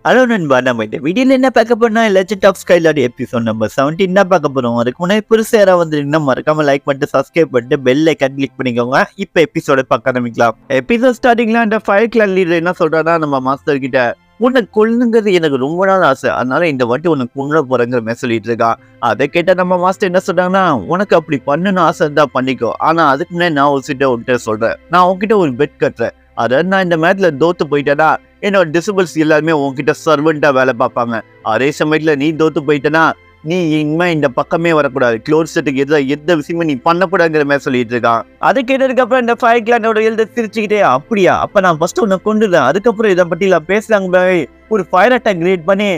Hello நண்பா, நம்ம இந்த வீடியோல என்ன பார்க்க போறோம்னா லெஜெண்ட் ஆஃப் ஸ்கைலார்ட் எபிசோட் நம்பர் 17 தான் பார்க்க போறோம். அதுக்கு முன்னாடி புதுசா யாராவது வந்திருந்தீங்கன்னா மறக்காம லைக் பண்ணிட்டு சப்ஸ்கிரைப் பண்ணிட்டு பெல் ஐக்கான் கிளிக் பண்ணிக்கோங்க. இப்போ எபிசோட பார்க்க ஆரம்பிக்கலாம். எபிசோட் ஸ்டார்டிங்ல அந்த ஃபயர் கிளான் லீடர் என்ன சொல்றாருன்னா, நம்ம மாஸ்டர் கிட்ட உன்னை கொல்லுங்கிறது எனக்கு ரொம்ப நாள் ஆசை, அதனால இந்த வாட்டி உனக்கு கொல்ல போறேங்கிற மாதிரி சொல்லிட்டு இருக்கான். அதை கேட்ட நம்ம மாஸ்டர் என்ன சொல்றாங்கன்னா, உனக்கு அப்படி பண்ணணும்னு ஆசை இருந்தா பண்ணிக்கோ, ஆனா அதுக்கு முன்னாடி நான் உன்கிட்ட சொல்றேன், நான் உன்கிட்ட ஒரு பெட் கட்டுறேன். அதாவது நான் இந்த மேட்ச்ல தோத்து போயிட்டேன்னா என்னோட டிசபிள்ஸ் எல்லாருமே உன்கிட்ட சர்வெண்டா வேலை பார்ப்பாங்க. அதே சமயத்துல நீ தோத்து போயிட்டேன்னா நீ இனிமே இந்த பக்கமே வரக்கூடாது, க்ளோஸ் செட்டுக்கு எந்த விஷயமும் நீ பண்ணக்கூடாதுங்கிற மாதிரி சொல்லிட்டு இருக்கான். அதை கேட்டதுக்கு அப்புறம் இந்த ஃபயர் கிளானோட எழுத சிரிச்சுக்கிட்டே, அப்படியா, அப்ப நான் ஃபர்ஸ்ட் உன்னை கொண்டுறேன், அதுக்கப்புறம் இதை பத்தி எல்லாம் பேசலாங்க. ஒரு ஃபயர் அட்டாக் கிரியேட் பண்ணி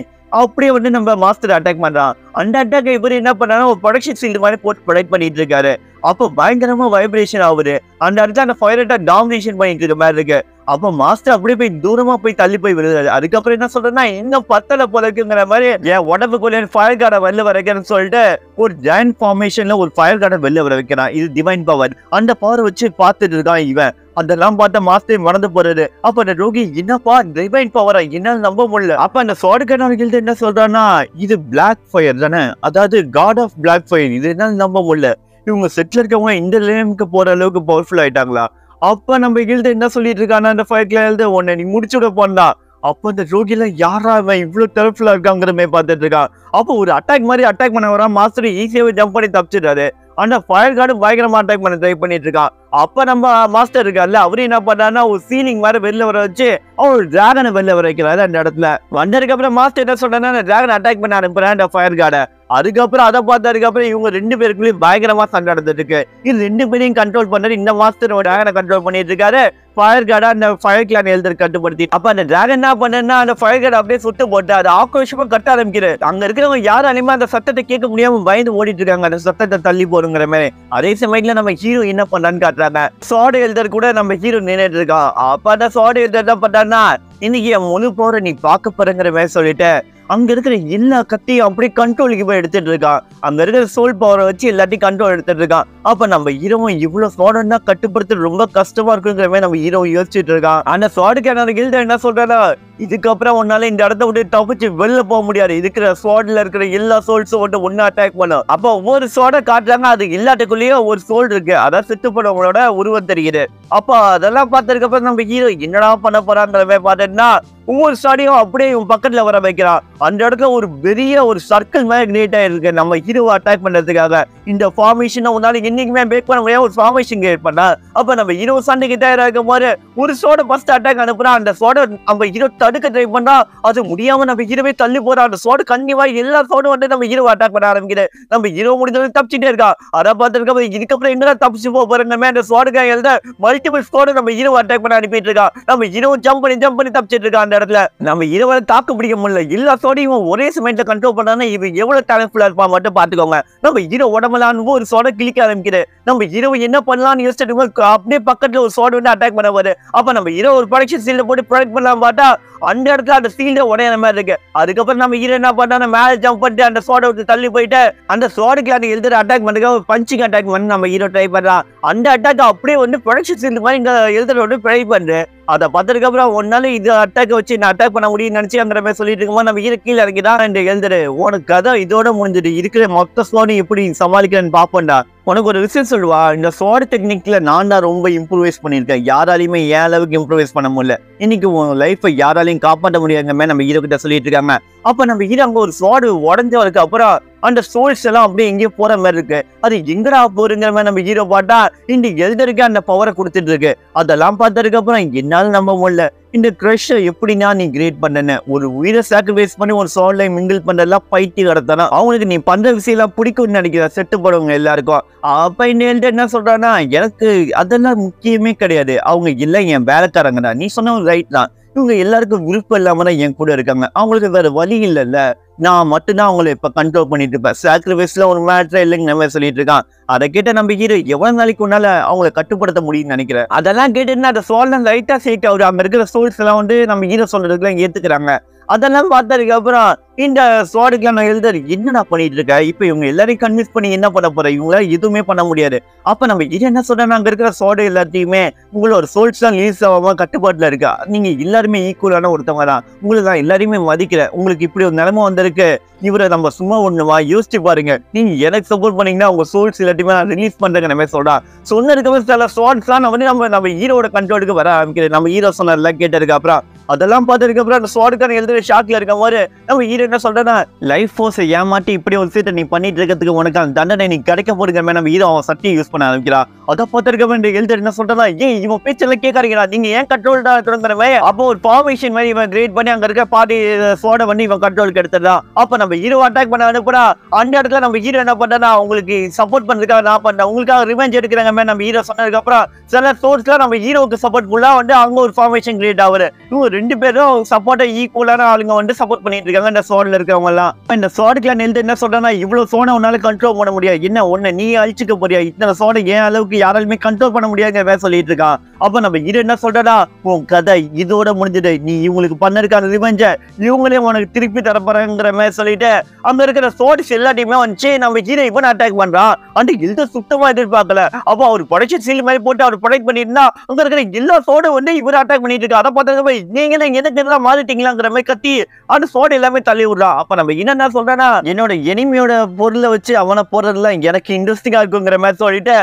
அப்படியே நம்ம மாஸ்டர் அட்டாக் பண்றான். அந்த அட்டாக் இவர் என்ன பண்ணாலும் ஒரு ப்ரொடக்ஷன் ஃபீல்டு மாதிரி போட்டு ப்ரொடக்ட் பண்ணிட்டு இருக்காரு. அப்போ பயங்கரமா வைப்ரேஷன் ஆகுது. அந்த இடத்துல அந்த ஃபயர் அட்டாக் டாமினேஷன் பண்ணிட்டு இருக்க மாதிரி இருக்கு. அப்போ மாஸ்டர் அப்படியே போய் தூரமா போய் தள்ளி போய் விழுறாரு. அதுக்கப்புறம் என்ன சொல்றேன்னா, இன்னும் பத்தல போல இருக்குங்கிற மாதிரி என் உடம்புக்குள்ள ஃபயர் கார்டை வெளில வர வைக்கிறேன்னு சொல்லிட்டு ஒரு ஜாயின்ட் ஃபார்மேஷன்ல ஒரு ஃபயர் கார்டை வெளில வர வைக்கிறான். இது டிவைன் பவர். அந்த பவர் வச்சு பார்த்துட்டு இருக்கான் இவன். அதெல்லாம் பார்த்தா மாஸ்டர் மறந்து போறாரு. அப்ப அந்த ரோகி, என்னப்பா டிவைன் பவரா, என்னால நம்ப முடியல. அப்ப அந்த சோடுக்கான என்ன சொல்றான்னா, இது பிளாக் ஃபயர் தானே, அதாவது காட் ஆஃப் பிளாக் ஃபயர், இது என்னால நம்ப முடியல. இவங்க செட்ல இருக்கவங்க இந்த லேமுக்கு போற அளவுக்கு பவர்ஃபுல் ஆயிட்டாங்களா? அப்ப நம்ம எழுத என்ன சொல்லிட்டு இருக்கானா, அந்த ஃபயர்ல எழுத உன்னை நீ முடிச்சுட போனா. அப்ப அந்த ரோகில யாரா அவன் இவ்வளவு பவர்ஃபுல்லா இருக்காங்கிற மாதிரி பார்த்துட்டு இருக்கான். அப்போ ஒரு அட்டாக் மாதிரி அட்டாக் பண்ண வரா, மாஸ்டர் ஈஸியாவே ஜம்ப் பண்ணி தப்பிச்சிட்டாரு. ஆனா ஃபயர் கார்டு பயங்கரமா அட்டாக் பண்ண ட்ரை பண்ணிட்டு இருக்கான். அப்ப நம்ம மாஸ்டர் இருக்கார்ல, அவரு என்ன பண்ணாருன்னா ஒரு சீலிங் மாதிரி வெளில வர வச்சு அவர் டிராகனை வெளில வர வைக்கிறாரு. அந்த இடத்துல வந்ததுக்கு அப்புறம் மாஸ்டர் என்ன சொல்றாருன்னா, டிராகன் அட்டாக் பண்ண அனுப்புறேன் அந்த ஃபயர் கார்டை. அதுக்கப்புறம் அதை பார்த்ததுக்கு அப்புறம் இவங்க ரெண்டு பேருக்குள்ளயும் பயங்கரமா சண்டை நடந்துட்டு இருக்கு. இது ரெண்டு பேரையும் கண்ட்ரோல் பண்ணாரு. இந்த மாஸ்டர் டிராகனை கண்ட்ரோல் பண்ணிட்டு இருக்காரு, ஃபயர் கார்டா அந்த ஃபயர் கிளான் எழுத கட்டுப்படுத்தி. அப்ப அந்த டிராகன் என்ன பண்ணா, அந்த ஃபயர் கார்டு அப்படியே சுட்டு போட்டு அது ஆக்ரோஷமா கட்ட ஆரம்பிக்கிறது. அங்க இருக்கிறவங்க யாராலையுமே அந்த சத்தத்தை கேட்க முடியாம பயந்து ஓடிட்டு இருக்காங்க, அந்த சத்தத்தை தள்ளி போறங்கிற மாதிரி. அதே சமயத்துல நம்ம ஹீரோ என்ன பண்ணான்னு காட்டுறாங்க. சோடு எழுதர் கூட நம்ம ஹீரோ நின்றுட்டு இருக்கான். அப்ப அந்த சோடு எழுதர் என்ன பண்ணான்னா, இன்னைக்கு என் முழு போற நீ பார்க்க போறங்கிற மாதிரி சொல்லிட்டு அங்க இருக்கிற எல்லா கத்தியும் அப்படியே கண்ட்ரோலுக்கு போய் எடுத்துட்டு இருக்கான். அங்க இருக்கிற சோல் பவரை வச்சு எல்லாத்தையும் கண்ட்ரோல் எடுத்துட்டு இருக்கான். அப்ப நம்ம ஹீரோவும் இவ்வளவு சோடன்னா கட்டுப்படுத்துறது ரொம்ப கஷ்டமா இருக்குங்கிற மாதிரி நம்ம ஹீரோ யோசிச்சுட்டு இருக்கான். ஆனா சோடுக்கான கில்டர் என்ன சொல்றானா, இதுக்கப்புறம் உன்னால இந்த இடத்த விட்டு தப்பிச்சு வெளில போக முடியாது, இருக்கிற சோட்ல இருக்கிற எல்லா சோல்ஸும் வந்து ஒன்னு அட்டாக் பண்ணும். அப்ப ஒவ்வொரு சோட காட்டுறாங்க, அது எல்லாத்துக்குள்ளேயே ஒரு சோல் இருக்கு, அதான் செத்து போனவங்களோட உருவம் தெரியுது. அப்ப அதெல்லாம் பார்த்ததுக்கு அப்புறம் நம்ம ஹீரோ என்னடா பண்ண போறாங்கிற மாதிரி பார்த்தோம்னா ஒவ்வொரு ஸ்டாடியும் அப்படியே பக்கத்துல வர வைக்கிறான். அந்த இடத்துல ஒரு பெரிய ஒரு சர்க்கிள் மாதிரி கிரியேட் ஆயிருக்கு நம்ம ஹீரோவை அட்டாக் பண்றதுக்காக. இந்த ஃபார்மேஷன் உன்னால என்னைக்குமே பிரேக் பண்ண முடியாது, ஒரு ஃபார்மேஷன் கிரியேட் பண்ணா. அப்ப நம்ம ஹீரோ சண்டைக்கு தயாராகும் போது ஒரு சோட ஃபர்ஸ்ட் அட்டாக் அனுப்புறான். அந்த சோட நம்ம ஹீரோ தடுக்க ட்ரை பண்ணா அது முடியாம நம்ம ஹீரோவே தள்ளி போறான். அந்த சோடு கண்டிப்பா எல்லா சோடும் வந்து நம்ம ஹீரோ அட்டாக் பண்ண ஆரம்பிக்குது. நம்ம ஹீரோ முடிஞ்சவரை தப்பிச்சுட்டே இருக்கா. அதை பார்த்துருக்க இதுக்கப்புறம் என்னடா தப்பிச்சு போறேன் அந்த சோடுக்காக எழுத மல்டிபிள் சோடு நம்ம ஹீரோ அட்டாக் பண்ண அனுப்பிட்டு இருக்கான். நம்ம ஹீரோ ஜம்ப் பண்ணி தப்பிச்சிட்டு இருக்கான். அந்த இடத்துல நம்ம ஹீரோவை தாக்க பிடிக்க முடியல. எல்லா சோடையும் ஒரே சமயத்துல கண்ட்ரோல் பண்ணா இவன் எவ்வளவு டேலண்ட்ஃபுல்லா இருப்பா மட்டும் பாத்துக்கோங்க. நம்ம ஹீரோ உடம்புலான்னு ஒரு சோட கிளிக்க ஆரம்பிக்குது. நம்ம ஹீரோ என்ன பண்ணலாம்னு யோசிச்சுட்டு அப்படியே பக்கத்துல ஒரு சோடு வந்து அட்டாக் பண்ண வருது. அப்ப நம்ம ஹீரோ ஒரு ப்ரொடக்ஷன் சீல்ட போட்டு ப்ரொடக்ட் பண்ணலாம் பார்த்தா அந்த இடத்துல அந்த சீல்ட உடையிற மாதிரி இருக்கு. அதுக்கப்புறம் நம்ம ஹீரோ என்ன பண்ணா, மேல ஜம்ப் பண்ணிட்டு அந்த சோட விட்டு தள்ளி போயிட்டு அந்த சோடுக்கு அந்த எழுதுற அட்டாக் பண்ணுறதுக்காக ஒரு பஞ்சிங் அட்டாக் பண்ணி நம்ம ஹீரோ ட்ரை பண்றான். அந்த அட்டாக் அப்படியே வந்து ப்ரொடக்ஷன் சீல்டு மாதிரி இங்க எழுதுற வந்து ட்ரை பண்றேன். அதை பார்த்ததுக்கு அப்புறம் ஒன்னால இது அட்டாக் வச்சு நான் அட்டாக் பண்ண முடியும்னு நினைச்சு அந்த மாதிரி சொல்லிட்டு இருக்கும்போது நம்ம ஹீரோ கீழே இறங்கிதான் இந்த எழுதுற உனக்கு கதை இதோட முடிஞ்சிட்டு இருக்கிற மொத்த சோடு எப்படி சமாளிக்கிறேன்னு பாப்போம்டா. உனக்கு ஒரு விஷயம் சொல்லுவா, இந்த சோடு டெக்னிக்ல நான் தான் ரொம்ப இம்ப்ரூவைஸ் பண்ணியிருக்கேன், யாராலையுமே ஏன் அளவுக்கு இம்ப்ரூவைஸ் பண்ண முடியல, இன்னைக்கு உன் லைஃபை யாராலையும் காப்பாற்ற முடியாதுங்க நம்ம ஹீரோ கிட்ட சொல்லிட்டு இருக்காங்க. அப்ப நம்ம ஹீரோ அங்க ஒரு சோடு உடஞ்சவருக்கு அப்புறம் அந்த சோல்ஸ் எல்லாம் அப்படியே எங்கேயோ போற மாதிரி இருக்கு. அது எங்கடா போறங்கிற மாதிரி நம்ம ஹீரோ பார்த்தா இந்த எழுதருக்கு அந்த பவரை கொடுத்துட்டு இருக்கு. அதெல்லாம் பார்த்ததுக்கு அப்புறம் என்னால நம்ப முடியல, இந்த கிரஷை எப்படின்னா நீ கிரியேட் பண்ணன, ஒரு உயிரை சாக்ரிஃபைஸ் பண்ணி ஒரு சோல்ல மிங்கிள் பண்றதெல்லாம் பைட்டி கடத்தானா அவங்களுக்கு நீ பண்ற விஷயம் எல்லாம் பிடிக்கும்னு நினைக்கிற செட்டு போடுவங்க எல்லாருக்கும். அப்ப இந்த எழுத என்ன சொல்றான்னா, எனக்கு அதெல்லாம் முக்கியமே கிடையாது, அவங்க இல்லை என் வேலைக்காரங்க தான், நீ சொன்ன ரைட் தான், இவங்க எல்லாருக்கும் விருப்பம் இல்லாம தான் என் கூட இருக்காங்க, அவங்களுக்கு வேற வழி இல்லைல்ல, நான் மட்டும்தான் அவங்களை இப்ப கண்ட்ரோல் பண்ணிட்டு இருப்பேன், சாக்ரிஃபைஸ்ல ஒரு மேட்டர் இல்லைங்க நம்ம சொல்லிட்டு இருக்கான். அதை கேட்ட நம்ம ஹீரோ எவ்வளவு நாளைக்கு உன்னால அவங்களை கட்டுப்படுத்த முடியும்னு நினைக்கிறேன். அதெல்லாம் கேட்டுன்னா அந்த சோல்ல லைட்டா சேர்த்து அவரு அங்க இருக்கிற சோல்ஸ் எல்லாம் வந்து நம்ம ஹீரோ சொல்றதுக்குலாம் ஏத்துக்கிறாங்க. அதெல்லாம் பார்த்ததுக்கு அப்புறம் இந்த ஸ்வாடுக்குலாம் நான் எழுதாரு, என்னடா பண்ணிட்டு இருக்க, இப்ப இவங்க எல்லாரையும் கன்வின்ஸ் பண்ணி என்ன பண்ண போற, இவங்களால எதுவுமே பண்ண முடியாது. அப்ப நம்ம இது என்ன சொல்றேன், அங்க இருக்கிற ஸ்வாடு எல்லாத்தையுமே உங்களோட சோல்ஸ் தான் ரிலீஸ் ஆகாம கட்டுப்பாட்டுல இருக்கா, நீங்க எல்லாருமே ஈக்குவலான ஒருத்தவங்க தான், உங்களுக்கு தான் எல்லாரையுமே மதிக்கிறேன், உங்களுக்கு இப்படி ஒரு நிலைமை வந்திருக்கு, இவரை நம்ம சும்மா ஒண்ணுவா யோசிச்சு பாருங்க, நீங்க எனக்கு சப்போர்ட் பண்ணீங்கன்னா உங்க சோல்ஸ் எல்லாத்தையுமே நான் ரிலீஸ் பண்றேங்க நம்ம சொல்றான். சொன்னதுக்கு சில ஸ்வாட்ஸ் தான் வந்து நம்ம ஹீரோட கண்ட்ரோலுக்கு வர ஆரம்பிக்கிறேன். நம்ம ஹீரோ சொன்னதெல்லாம் கேட்டதுக்கு அப்புறம் அதெல்லாம் பார்த்ததுக்கு அப்புறம் அந்த ஸ்வாடுக்கான எழுதுற ஷாக்ல இருக்க மாதிரி நம்ம ஹீரோ என்ன சொல்றேன்னா, லைஃப் ஃபோர்ஸை ஏமாட்டி இப்படி ஒரு விஷயத்தை நீ பண்ணிட்டு இருக்கிறதுக்கு உனக்கு அந்த தண்டனை நீ கிடைக்க போடுங்க நம்ம ஹீரோ அவன் சட்டியை யூஸ் பண்ண ஆரம்பிக்கிறா. அதை பார்த்துருக்க வேண்டிய எழுதுற என்ன சொல்றா, ஏன் இவன் பேச்செல்லாம் கேட்கறீங்களா, நீங்க ஏன் கண்ட்ரோல் தான் தொடங்குறவே. அப்போ ஒரு ஃபார்மேஷன் மாதிரி இவன் கிரியேட் பண்ணி அங்க இருக்க பாதி ஸ்வாடை வந்து இவன் கண்ட்ரோலுக்கு எடுத்துடா. அப்ப நம்ம ஹீரோ அட்டாக் பண்ண அனுப்புறா. அந்த இடத்துல நம்ம ஹீரோ என்ன பண்றா, உங்களுக்கு சப்போர்ட் பண்றதுக்காக நான் பண்றேன், உங்களுக்காக ரிவெஞ்ச் எடுக்கிறாங்க நம்ம ஹீரோ சொன்னதுக்கு அப்புறம் சில சோர்ஸ்ல நம்ம ஹீரோக்கு சப்போர்ட் ஃபுல்லா வந்து அவங்க ஒரு ஃபார்மேஷன் கிரியேட் ஆகுது. இவங்க ரெண்டு பேரும் சப்போர்ட்டை ஈக்குவலான ஆளுங்க வந்து சப்போர்ட் பண்ணிட்டு இருக்காங்க இந்த சோர்ல இருக்கவங்க எல்லாம். இந்த சோடுக்குலாம் எழுந்து என்ன சொல்றேன்னா, இவ்வளவு சோனை உன்னால கண்ட்ரோல் பண்ண முடியாது, என்ன ஒண்ணு நீ அழிச்சுக்க போறியா, இத்தனை சோனை ஏன் அளவுக்கு யாராலுமே கண்ட்ரோல் பண்ண முடியாதுங்க சொல்லிட்டு இருக்கான். அப்ப நம்ம ஹீரோ என்ன சொல்றா, உன் கதை இதோட முடிஞ்சது, நீ இவங்களுக்கு பண்ணதுக்கான ரிவெஞ்ச இவங்களே உனக்கு திருப்பி தரப்போறங்கிற மாதிரி சொல்லிட்டு அங்க இருக்கிற சோர்ஸ் எல்லாத்தையுமே வந்துச்சு நம்ம ஹீரோ இவன் அட்டாக் பண்றான். அந்த எழுத சுத்தமா எதிர்பார்க்கல. அப்போ அவர் ப்ரொடக்ஷன் சீல் மாதிரி போட்டு அவர் ப்ரொடக்ட் பண்ணிருந்தா அங்க இருக்கிற எல்லா சோட வந்து இவர் அட்டாக் பண்ணிட்டு இருக்கா. அதை பார்த்தது நீங்க எதுக்கு எல்லாம் மாறிட்டீங்களாங்கிற மாதிரி கத்தி அந்த சோட எல்லாமே தள்ளி விடுறான். அப்ப நம்ம என்ன சொல்றேன்னா, என்னோட எனிமியோட பொருளை வச்சு அவனை போடுறதுலாம் எனக்கு இன்ட்ரெஸ்டிங்கா இருக்குங்கிற மாதிரி சொல்லிட்டு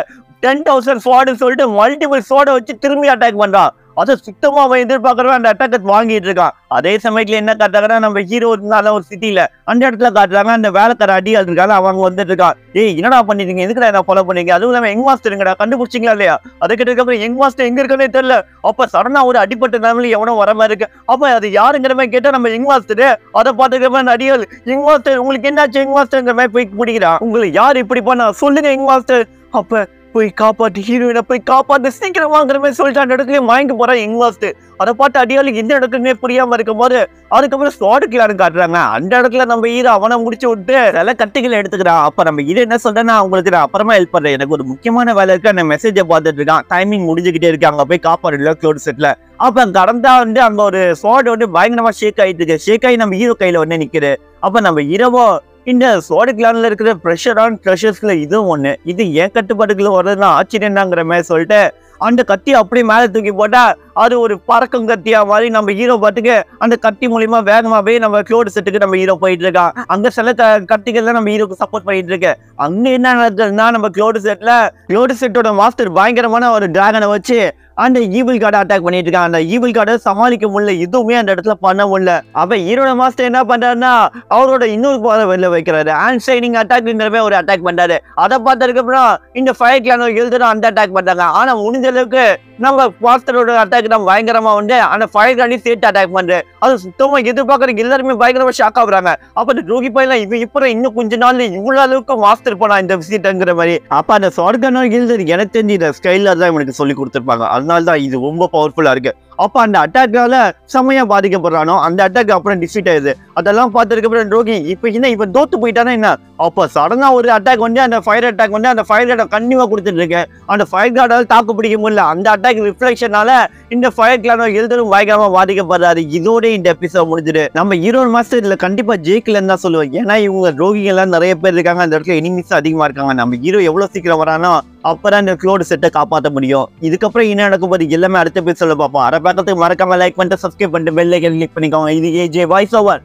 10,000 ஸ்வாட் சொல்லிட்டு மல்டிபிள் சோட வச்சு திரும்பி அட்டாக் பண்றான். அதை சுத்தமா அவன் எதிர்பார்க்கறவன் அந்த அட்டாக் வாங்கிட்டு இருக்கான். அதே சமயத்துல என்ன காட்டுறாங்கன்னா, நம்ம ஹீரோ இருந்தாலும் ஒரு சிட்டில அந்த இடத்துல காட்டுறாங்க அந்த வேலைக்கார அடியாள் இருக்காங்க, அவங்க வந்துட்டு இருக்கான். ஏய் என்னடா பண்ணிருக்கீங்க, எதுக்குடா என்ன ஃபாலோ பண்ணீங்க, அதுவும் இல்லாம யங் மாஸ்டர் எங்கடா கண்டுபிடிச்சிங்களா இல்லையா, அதை கேட்டதுக்கு அப்புறம் யங் மாஸ்டர் எங்க இருக்குன்னே தெரியல. அப்ப சடனா ஒரு அடிப்பட்ட நிலைமையில எவனோ வர மாதிரி இருக்கு. அப்ப அது யாருங்கிற மாதிரி கேட்டா நம்ம யங் மாஸ்டர். அதை பார்த்துக்க அந்த அடியாள், யங் மாஸ்டர் உங்களுக்கு என்னாச்சு யங் மாஸ்டர்ங்கிற மாதிரி போய் பிடிக்கிறான். உங்களுக்கு யார் இப்படி பண்ணா சொல்லுங்க யங் மாஸ்டர். அப்ப போய் காப்பாட்டு, ஹீரோயினை போய் காப்பாத்து சீக்கிரம் வாங்குற மாதிரி சொல்லிட்டு அந்த இடத்துல வாங்கி போறான் யங் மாஸ்டர். அதை பார்த்து அடியாளுக்கு எந்த இடத்துக்குமே புரியாம இருக்கும் போது அதுக்கப்புறம் ஸ்வாடுக்கு காட்டுறாங்க. அந்த இடத்துல நம்ம ஹீரோ அவனை முடிச்சு விட்டு சில கட்டிகளை எடுத்துக்கிறான். அப்ப நம்ம ஹீரோ என்ன சொல்றேன்னா, உங்களுக்கு நான் அப்புறமா ஹெல்ப் பண்றேன், எனக்கு ஒரு முக்கியமான வேலை இருக்கு, அந்த மெசேஜை பார்த்துட்டு இருக்கான், டைமிங் முடிஞ்சுக்கிட்டே இருக்கு, அங்க போய் காப்பாடுல க்ளோட் செட்ல. அப்ப கடந்தா வந்து அங்க ஒரு ஸ்வாட் வந்து பயங்கரமா ஷேக் ஆயிட்டு இருக்கு. ஷேக் ஆகி நம்ம ஹீரோ கையில வந்து நிக்குது. அப்ப நம்ம ஹீரோவோ இந்த ஸ்வாட் கிளான்ல இருக்கிற ப்ரெஷரான ட்ரெஷர்ஸ்ல இதுவும் ஒண்ணு, இது ஏன் கட்டுப்பாட்டுக்குள்ள வர்றதுதான் ஆச்சரியம் தாங்கிற மாதிரி சொல்லிட்டு அந்த கத்தி அப்படியே மேல தூக்கி போட்டா அது ஒரு பறக்கும் கத்தியா மாதிரி நம்ம ஹீரோ பாட்டுக்கு அந்த கத்தி மூலியமா வேகமாவே நம்ம க்ளோட் செட்டுக்கு நம்ம ஹீரோ போயிட்டு இருக்கான். அங்க சில கத்திகள் நம்ம ஹீரோக்கு சப்போர்ட் பண்ணிட்டு இருக்கு. அங்க என்ன நடக்குதுன்னா, நம்ம க்ளோட் செட்டோட மாஸ்டர் பயங்கரமான ஒரு டிராகனை வச்சு அந்த ஈவில் கார்டை அட்டாக் பண்ணிட்டு இருக்கான். அந்த ஈவில் கார்டை சமாளிக்க முடியல, எதுவுமே அந்த இடத்துல பண்ண முடியல. அப்ப ஹீரோட மாஸ்டர் என்ன பண்றாருன்னா, அவரோட இன்னொரு போதை வெளில வைக்கிறாரு, ஹேண்ட் ஷைனிங் அட்டாக்ங்கிறவே ஒரு அட்டாக் பண்றாரு. அதை பார்த்ததுக்கு அப்புறம் இந்த ஃபயர் கிளான் எழுதுறோம் அந்த அட்டாக் பண்றாங்க. ஆனா முடிஞ்ச அளவுக்கு நம்ம மாஸ்டரோட அட்டாக் நம்ம பயங்கரமா வந்து அந்த ஃபயர் கிளானையும் சேர்த்து அட்டாக் பண்றேன். அது சுத்தமா எதிர்பார்க்கறதுக்கு எல்லாருமே பயங்கரமா ஷாக் ஆகுறாங்க. அப்ப அந்த ரோகி பையன் இவன் இப்ப இன்னும் கொஞ்ச நாள் இவ்வளவு அளவுக்கு மாஸ்டர் போனா இந்த விஷயங்கிற மாதிரி. அப்ப அந்த ஸ்வாட்கான எழுதுறது எனக்கு தெரிஞ்சு இந்த ஸ்டைலர் தான் இவனுக்கு சொல்லி கொடுத்துருப்பாங்க, அதனாலதான் இது ரொம்ப பவர்ஃபுல்லா இருக்கு. அப்ப அந்த அட்டாக்கால செமையா பாதிக்கப்படுறானோ, அந்த அட்டாக் அப்புறம் டிஃபீட் ஆயிடுது. அதெல்லாம் பார்த்ததுக்கு அப்புறம் ரோகி இப்ப என்ன இவன் தோத்து போயிட்டானா என்ன. அப்ப சடனா ஒரு அட்டாக் வந்து அந்த ஃபயர் அட்டாக் வந்து அந்த ஃபயர் கார்டை கண்டிப்பா கொடுத்துட்டு இருக்கு. அந்த ஃபயர் கார்டால தாக்கு பிடிக்க முடியல. அந்த அட்டாக் ரிஃப்ளெக்ஷனால இந்த ஃபயர் கிளானோ எழுதலும் பயங்கரமா பாதிக்கப்படுறாரு. இதோட இந்த எபிசோட் முடிஞ்சிடு. நம்ம ஹீரோ மாஸ்டர் இதுல கண்டிப்பா ஜெயிக்கலன்னு தான் சொல்லுவோம். ஏன்னா இவங்க ரோகிகள் எல்லாம் நிறைய பேர் இருக்காங்க, அந்த இடத்துல எனிமிஸ் அதிகமா இருக்காங்க. நம்ம ஹீரோ எவ்வளவு சீக்கிரம் வரானோ அப்பதான் இந்த க்ளோட் செட்டை காப்பாற்ற முடியும். இதுக்கப்புறம் என்ன நடக்கும் போது எல்லாமே அடுத்த எபிசோட்ல பார்ப்போம். அரை பக்கத்துக்கு மறக்காம லைக் பண்ணிட்டு சப்ஸ்கிரைப் பண்ணிட்டு பெல் ஐகான் கிளிக் பண்ணிக்கோங்க. இது ஏஜே வாய்ஸ் ஓவர்.